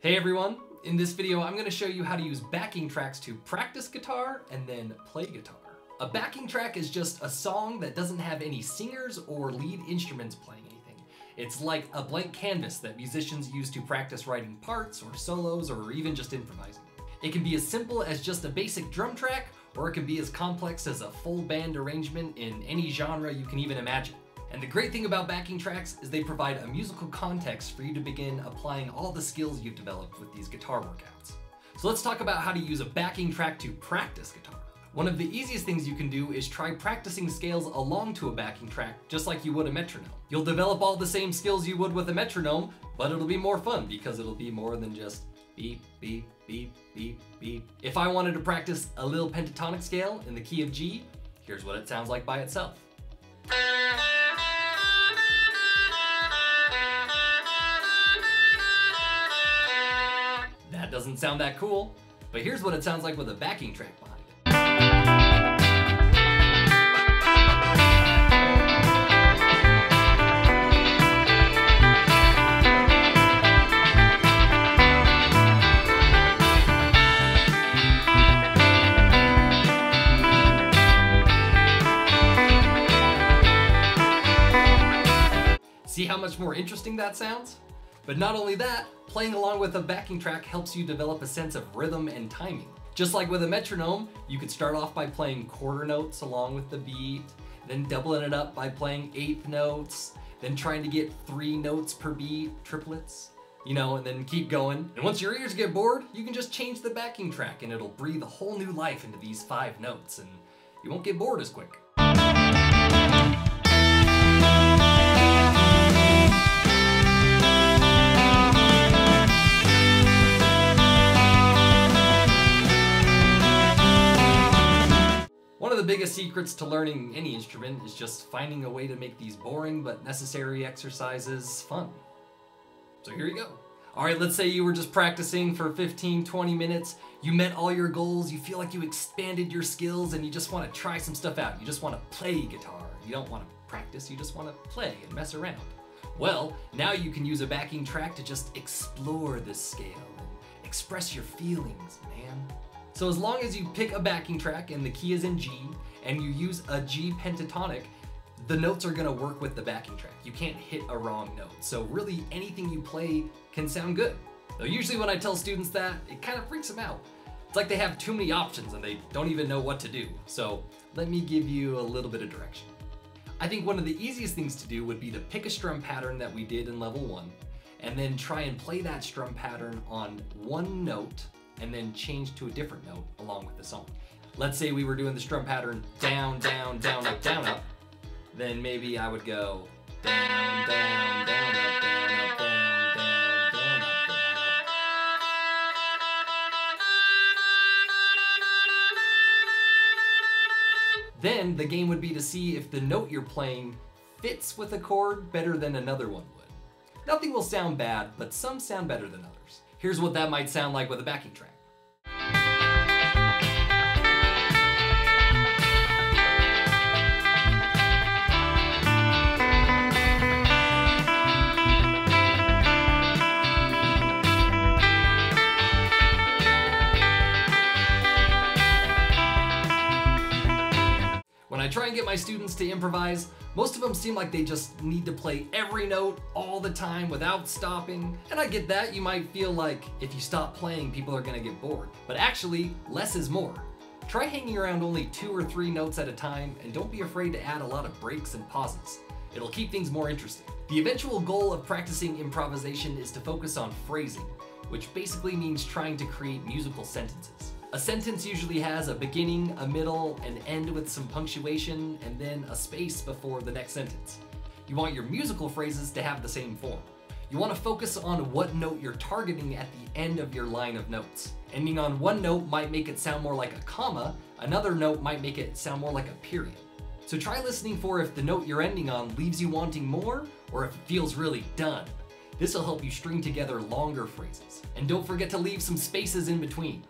Hey everyone, in this video I'm going to show you how to use backing tracks to practice guitar and then play guitar. A backing track is just a song that doesn't have any singers or lead instruments playing anything. It's like a blank canvas that musicians use to practice writing parts or solos or even just improvising. It can be as simple as just a basic drum track, or it can be as complex as a full band arrangement in any genre you can even imagine. And the great thing about backing tracks is they provide a musical context for you to begin applying all the skills you've developed with these guitar workouts. So let's talk about how to use a backing track to practice guitar. One of the easiest things you can do is try practicing scales along to a backing track, just like you would a metronome. You'll develop all the same skills you would with a metronome, but it'll be more fun because it'll be more than just beep, beep, beep, beep, beep. If I wanted to practice a Li'l Pentatonic scale in the key of G, here's what it sounds like by itself. That doesn't sound that cool, but here's what it sounds like with a backing track behind it. See how much more interesting that sounds? But not only that, playing along with a backing track helps you develop a sense of rhythm and timing. Just like with a metronome, you could start off by playing quarter notes along with the beat, then doubling it up by playing eighth notes, then trying to get 3 notes per beat, triplets, and then keep going. And once your ears get bored, you can just change the backing track and it'll breathe a whole new life into these 5 notes, and you won't get bored as quick. One of the biggest secrets to learning any instrument is just finding a way to make these boring but necessary exercises fun. So here you go. All right, let's say you were just practicing for 15-20 minutes. You met all your goals, you feel like you expanded your skills, and you just want to try some stuff out. You just want to play guitar. You don't want to practice, you just want to play and mess around. Well, now you can use a backing track to just explore this scale and express your feelings, man. So as long as you pick a backing track and the key is in G, and you use a G pentatonic, the notes are gonna work with the backing track. You can't hit a wrong note. So really anything you play can sound good. Though usually when I tell students that, it kind of freaks them out. It's like they have too many options and they don't even know what to do. So let me give you a little bit of direction. I think one of the easiest things to do would be to pick a strum pattern that we did in level 1, and then try and play that strum pattern on one note and then change to a different note along with the song. Let's say we were doing the strum pattern down, down, down, up, down, up. Then maybe I would go down, down, down, up, down, up, down, down, down, up, down, up. Then the game would be to see if the note you're playing fits with a chord better than another one would. Nothing will sound bad, but some sound better than others. Here's what that might sound like with a backing track. When I try and get my students to improvise, most of them seem like they just need to play every note all the time without stopping. And I get that. You might feel like if you stop playing, people are gonna get bored. But actually, less is more. Try hanging around only 2 or 3 notes at a time, and don't be afraid to add a lot of breaks and pauses. It'll keep things more interesting. The eventual goal of practicing improvisation is to focus on phrasing, which basically means trying to create musical sentences. A sentence usually has a beginning, a middle, an end with some punctuation, and then a space before the next sentence. You want your musical phrases to have the same form. You want to focus on what note you're targeting at the end of your line of notes. Ending on one note might make it sound more like a comma, another note might make it sound more like a period. So try listening for if the note you're ending on leaves you wanting more, or if it feels really done. This will help you string together longer phrases. And don't forget to leave some spaces in between.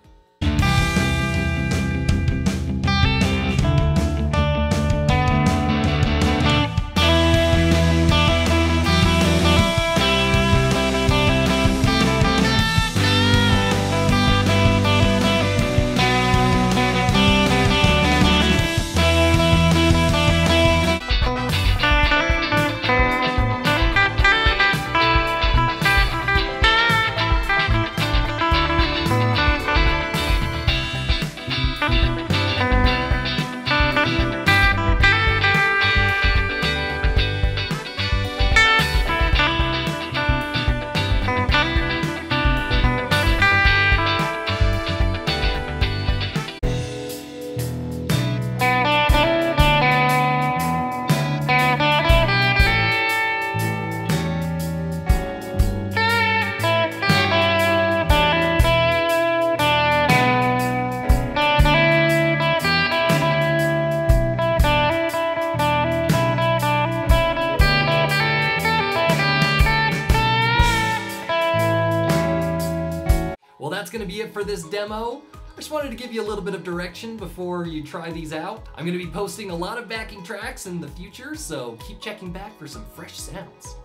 Well, that's gonna be it for this demo. I just wanted to give you a little bit of direction before you try these out. I'm gonna be posting a lot of backing tracks in the future, so keep checking back for some fresh sounds.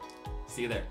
See you there.